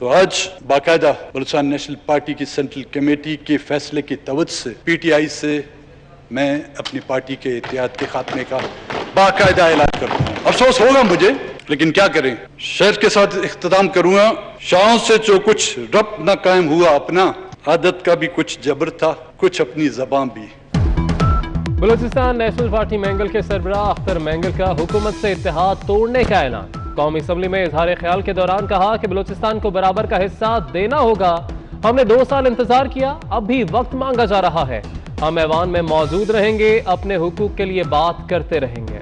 तो आज बाकायदा बलूचिस्तान नेशनल पार्टी की सेंट्रल कमेटी के फैसले की तवज्जो से पीटीआई से मैं अपनी पार्टी के इत्तेहाद के खात्मे का बाकायदा ऐलान करता हूँ। अफसोस होगा मुझे, लेकिन क्या करें, शहर के साथ इख्तिताम करूंगा। शाहों से जो कुछ रब्त न कायम हुआ अपना, आदत का भी कुछ जबर था, कुछ अपनी ज़बान भी। बलूचिस्तान नेशनल पार्टी मैंगल के सरबराह अख्तर मैंगल का हुकूमत से इत्तेहाद तोड़ने का ऐलान। कौमी असम्बली में इजहार ख्याल के दौरान कहा कि बलूचिस्तान को बराबर का हिस्सा देना होगा। हमने 2 साल इंतजार किया, अब भी वक्त मांगा जा रहा है। हम ऐवान में मौजूद रहेंगे, अपने हुकूक के लिए बात करते रहेंगे।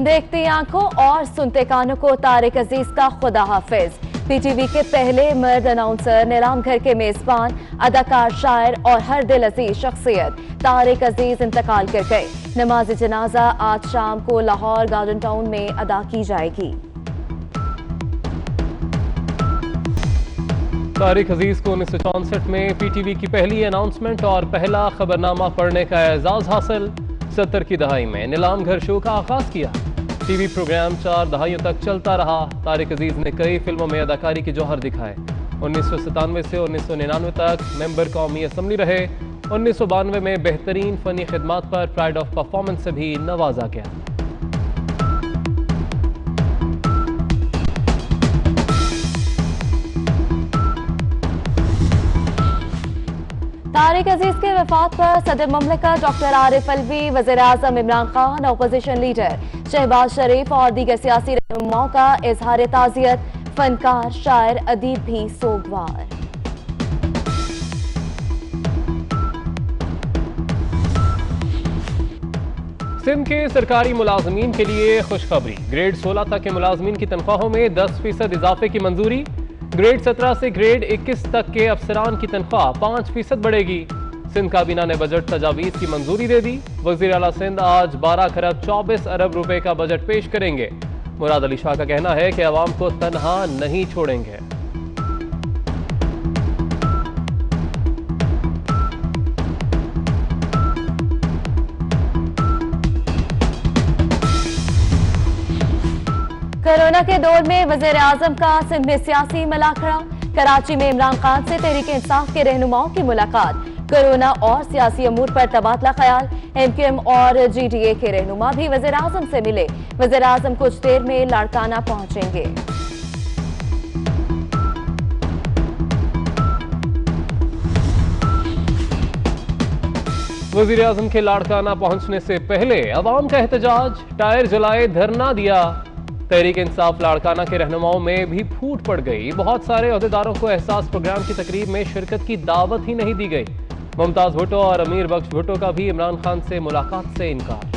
देखती आंखों और सुनते कानों को तारिक अजीज का खुदा हाफिज। पीटीवी के पहले मर्द अनाउंसर, नीलाम घर के मेजबान, अदाकार, शायर और हर दिल अजीज शख्सियत तारिक अजीज इंतकाल कर गए। नमाज जनाजा आज शाम को लाहौर गार्डन टाउन में अदा की जाएगी। तारिक अजीज को 1964 में पीटीवी की पहली अनाउंसमेंट और पहला खबरनामा पढ़ने का एजाज हासिल। 70 की दहाई में नीलाम घर शो का आगाज किया। टीवी प्रोग्राम 4 दहाइयों तक चलता रहा। तारिक अजीज ने कई फिल्मों में अदाकारी के जौहर दिखाए। 1997 से 1999 तक मेंबर कौमी असम्बली रहे। 1992 में बेहतरीन फनी खिदमात पर प्राइड ऑफ परफॉर्मेंस से भी नवाजा गया। तारिक अजीज के वफात पर सदर ममलिकत डॉक्टर आरिफ अलवी, वज़ीर आज़म इमरान खान, अपोजिशन लीडर शहबाज शरीफ और दीगर सियासी रहनुमाओं का इजहार ताज़ियत। फनकार, शायर, अदीब भी सोगवार। सिंध के सरकारी मुलाजमीन के लिए खुशखबरी। ग्रेड 16 तक के मुलाजमीन की तनख्वाहों में 10% इजाफे की मंजूरी। ग्रेड 17 से ग्रेड 21 तक के अफसरान की तनख्वाह 5% बढ़ेगी। सिंध काबीना ने बजट तजावीज़ की मंजूरी दे दी। वज़ीर आला सिंध आज 12 खरब 24 अरब रुपए का बजट पेश करेंगे। मुराद अली शाह का कहना है कि अवाम को तनहा नहीं छोड़ेंगे। कोरोना के दौर में वज़ीर आज़म का सिंध में सियासी मलाखड़ा। कराची में इमरान खान से तहरीक इंसाफ के रहनुमाओं की मुलाकात। कोरोना और सियासी अमूर पर तबादला ख्याल। एमक्यूएम और जीडीए के रहनुमा भी वज़ीर आज़म से मिले। वज़ीर आज़म कुछ देर में लाड़काना पहुंचेंगे। वज़ीर आज़म के लाड़काना पहुंचने से पहले अवाम का एहतजाज। टायर जलाए, धरना दिया। तहरीक इंसाफ लाड़काना के रहनुमाओं में भी फूट पड़ गई। बहुत सारे अहदेदारों को एहसास प्रोग्राम की तकरीब में शिरकत की दावत ही नहीं दी गई। मुमताज भुट्टो और अमीर बख्श भुट्टो का भी इमरान खान से मुलाकात से इनकार।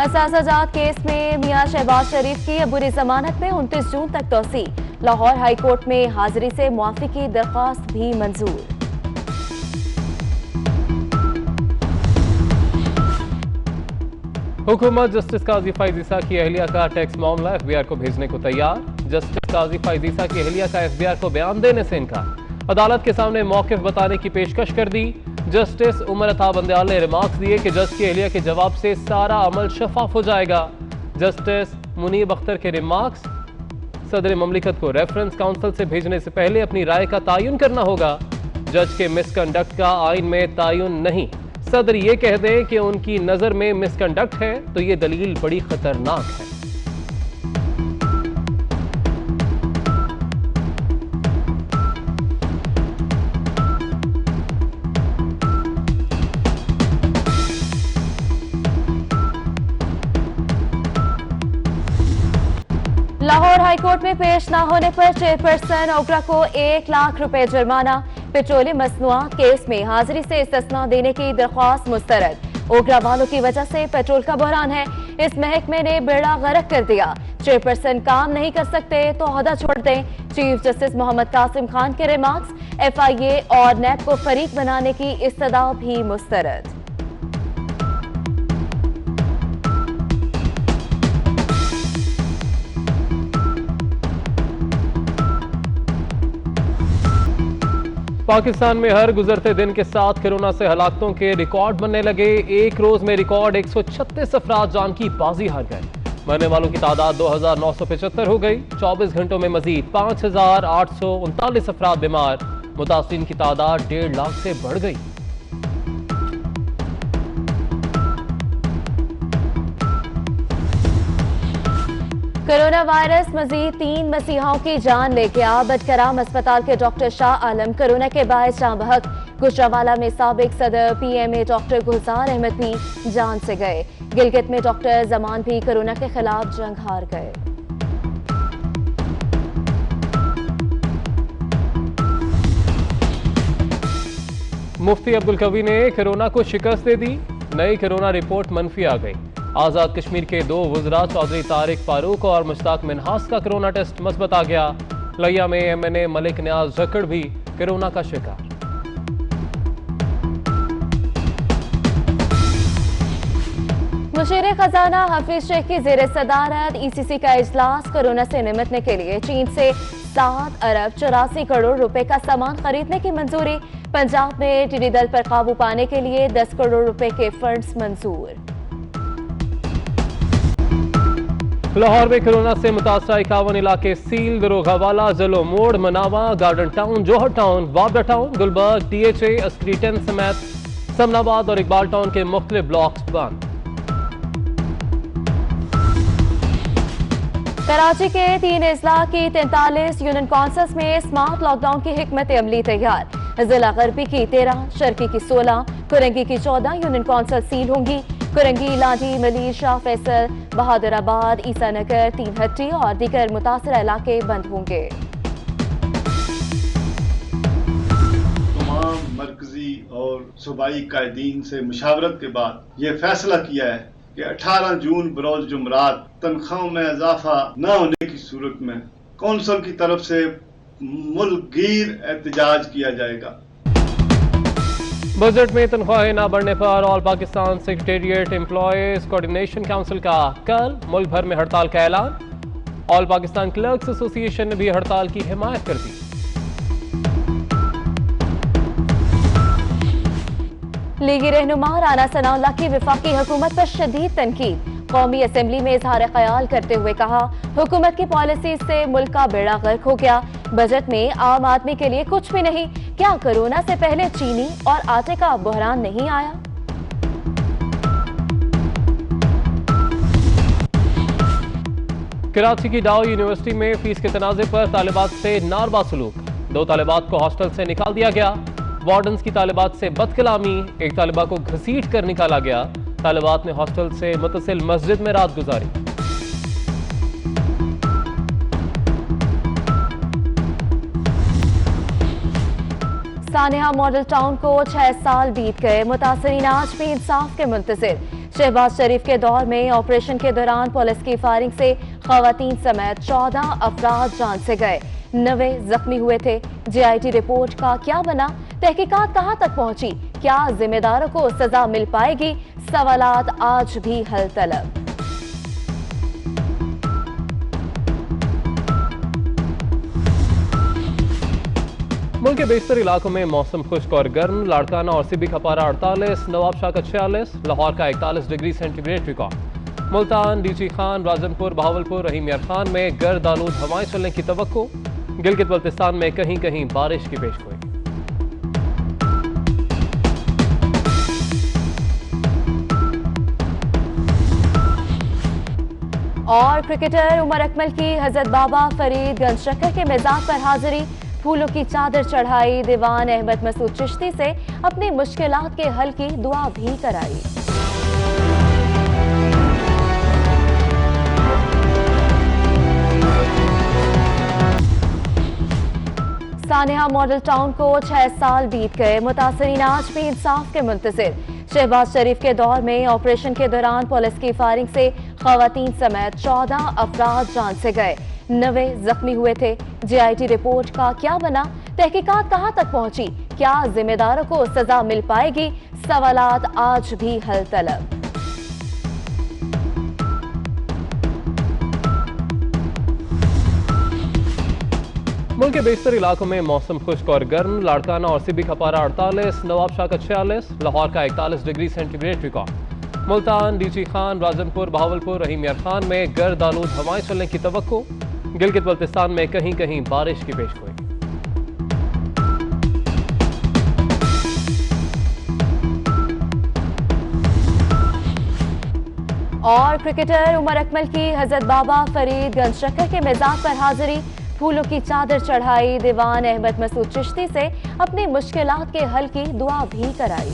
असासाजात केस में मियां शहबाज शरीफ की अबूरी जमानत में 29 जून तक तौसी। लाहौर हाई कोर्ट में हाजिरी से मुआफी की दरख्वास्त भी मंजूर। हुकूमत जस्टिस काजी फैज ईसा की अहलिया का टैक्स मामला एफबीआर को भेजने को तैयार। जस्टिस काजी फैज ईसा की अहलिया का एफबीआर को बयान देने से इनकार। अदालत के सामने मौकिफ बताने की पेशकश कर दी। जस्टिस उमर अता बंदयाल ने रिमार्क्स दिए कि जज की अहलिया के जवाब से सारा अमल शफाफ हो जाएगा। जस्टिस मुनीब अख्तर के रिमार्क्स। सदर ममलिकत को रेफरेंस काउंसिल से भेजने से पहले अपनी राय का तायुन करना होगा। जज के मिसकंडक्ट का आइन में तायुन नहीं। सदर ये कह दें कि उनकी नजर में मिसकंडक्ट है तो ये दलील बड़ी खतरनाक है। लाहौर हाईकोर्ट में पेश न होने पर चेयरपर्सन ओगरा को 1 लाख रुपए जुर्माना। पेट्रोलियम मसनूआत केस में हाजिरी से इस्तिस्ना देने की दरख्वास्त मुस्तरद। ओगरा वालों की वजह से पेट्रोल का बहरान है। इस महकमे ने बेड़ा गर्क कर दिया। चेयरपर्सन काम नहीं कर सकते तो ओहदा छोड़ दें। चीफ जस्टिस मोहम्मद कासिम खान के रिमार्क्स। FIA और नैब को फरीक बनाने की इस्तदा भी मुस्तरद। पाकिस्तान में हर गुजरते दिन के साथ कोरोना से हलाकतों के रिकॉर्ड बनने लगे। एक रोज में रिकॉर्ड 136 अफराद जान की बाजी हार गए। मरने वालों की तादाद 2975 हो गई। 24 घंटों में मजीद 5839 अफराद बीमार। मुतासिरीन की तादाद 1.5 लाख से बढ़ गई। कोरोना वायरस मजीद 3 मसीहाओं की जान ले गया। बदकराम अस्पताल के डॉक्टर शाह आलम कोरोना के बायस जान बहक। गुजरांवाला में साबिक सदर PMA डॉक्टर गुलजार अहमद भी जान से गए। गिलगित में डॉक्टर जमान भी कोरोना के खिलाफ जंग हार गए। मुफ्ती अब्दुल कवी ने कोरोना को शिकस्त दे दी। नई कोरोना रिपोर्ट मनफी आ गई। आजाद कश्मीर के 2 वज़रा चौधरी तारिक फारूक और मुश्ताक मिन्हास का कोरोना टेस्ट मस्बत आ गया। लिया में MNA मलिक न्याज जकड़ भी कोरोना का शिकार। मुशीर खजाना हफीज शेख की जेर सदारत ECC का इजलास। कोरोना से निपटने के लिए चीन से 7 अरब 84 करोड़ रुपए का सामान खरीदने की मंजूरी। पंजाब में टिड्डी दल पर काबू पाने के लिए 10 करोड़ रुपए के फंड्स मंजूर। लाहौर में कोरोना से मुतासरा 51 इलाके seal. Darogawala, Jallo Mor, Manawan, garden town, Johar town, वाबरा टाउन, गुलबर्ग, DHA, अस्करी 10 समेत समनाबाद और इकबाल टाउन के मुख्तलिफ ब्लॉक्स बंद। कराची के 3 अजला की 43 यूनियन काउंसिल्स में स्मार्ट लॉकडाउन की हिकमत अमली तैयार। जिला गरबी की 13, शर्की की 16, कुरंगी की 14 यूनियन काउंसिल सील होंगी। कुरंगी, लाठी, मली, शाह फैसल, बहादुराबाद, ईसा नगर, 3 हट्टी और दीगर मुतासरा इलाके बंद होंगे। तमाम मरकजी और सूबाई कायदीन से मुशावरत के बाद ये फैसला किया है कि 18 जून बरोज जुमरात तनख्वाहों में इजाफा न होने की सूरत में कौंसिल की तरफ से मुल्कगीर एहतजाज किया जाएगा। बजट में तनख्वाहें न बढ़ने पर all Pakistan secretariat employees coordination council का कल मुल्क भर में हड़ताल का ऐलान। ऑल पाकिस्तान क्लर्क्स एसोसिएशन ने भी हड़ताल की हिमायत कर दी। लीगी रहनुमा राना सनाउल्लाह की वफाकी हुकूमत पर शदीद तनकीद। कौमी असेंबली में इजहार ख्याल करते हुए कहा, हुकूमत की पॉलिसी से मुल्क का बेड़ा गर्क हो गया। बजट में आम आदमी के लिए कुछ भी नहीं। क्या कोरोना से पहले चीनी और आटे का बहरान नहीं आया? कराची की डाउ यूनिवर्सिटी में फीस के तनाज़े पर तालिबात से नारवा सलूक। 2 तालिबात को हॉस्टल से निकाल दिया गया। वार्डन्स की तालिबात से बदकलामी। एक तालिबा को घसीट कर निकाला गया। तालिबात ने हॉस्टल से मुतसिल मस्जिद में रात गुजारी। सानिया मॉडल टाउन को 6 साल बीत गए। मुतासरीन आज भी इंसाफ के मुंतजिर। शहबाज शरीफ के दौर में ऑपरेशन के दौरान पुलिस की फायरिंग से खवातीन समेत 14 अफराद जान से गए। 9 जख्मी हुए थे। JIT रिपोर्ट का क्या बना? तहकीकात कहां तक पहुंची? क्या जिम्मेदारों को सजा मिल पाएगी? सवालात आज भी हल तलब। मुल्क के बेशतर इलाकों में मौसम खुश्क और गर्म। लाड़काना और सिबी का पारा 48, नवाबशाह का 46, लाहौर का 41 डिग्री सेंटीग्रेड रिकॉर्ड। मुल्तान, डीची खान, राजनपुर, बहावलपुर, रहीम यार खान में गर्द आलूद हवाएं चलने की तवक्को। गिलगित बल्तिस्तान में कहीं कहीं बारिश की पेशगोई। और क्रिकेटर उमर अकमल की हजरत बाबा फरीद गंज शक्कर के मिजाज पर हाजिरी। फूलों की चादर चढ़ाई। दीवान अहमद मसूद चिश्ती से अपनी मुश्किलात के हल की दुआ भी कराई। सानिया मॉडल टाउन को 6 साल बीत गए। मुतासरीन आज भी इंसाफ के मुंतजिर। शहबाज शरीफ के दौर में ऑपरेशन के दौरान पुलिस की फायरिंग से खवातीन समेत 14 अफराद जान से गए। 9 जख्मी हुए थे। JIT रिपोर्ट का क्या बना? तहकीकात कहां तक पहुंची? क्या जिम्मेदारों को सजा मिल पाएगी? सवालात आज भी हल तलब। मुल्क के बेशतर इलाकों में मौसम खुश्क और गर्म। लाड़काना और सिबी का पारा 48, नवाबशाह का 46, लाहौर का 41 degree centigrade record. Multan, DG Khan, Rajanpur, Bahawalpur, Rahim Yar Khan में गर्द आलूद हवाएं चलने की तवक्को। गिलगित बल्तिस्तान में कहीं कहीं बारिश की पेशगोई। और क्रिकेटर उमर अकमल की हजरत बाबा फरीद गंज शक्कर के मिजाज पर हाजिरी। फूलों की चादर चढ़ाई। दीवान अहमद मसूद चिश्ती से अपनी मुश्किलात के हल की दुआ भी कराई।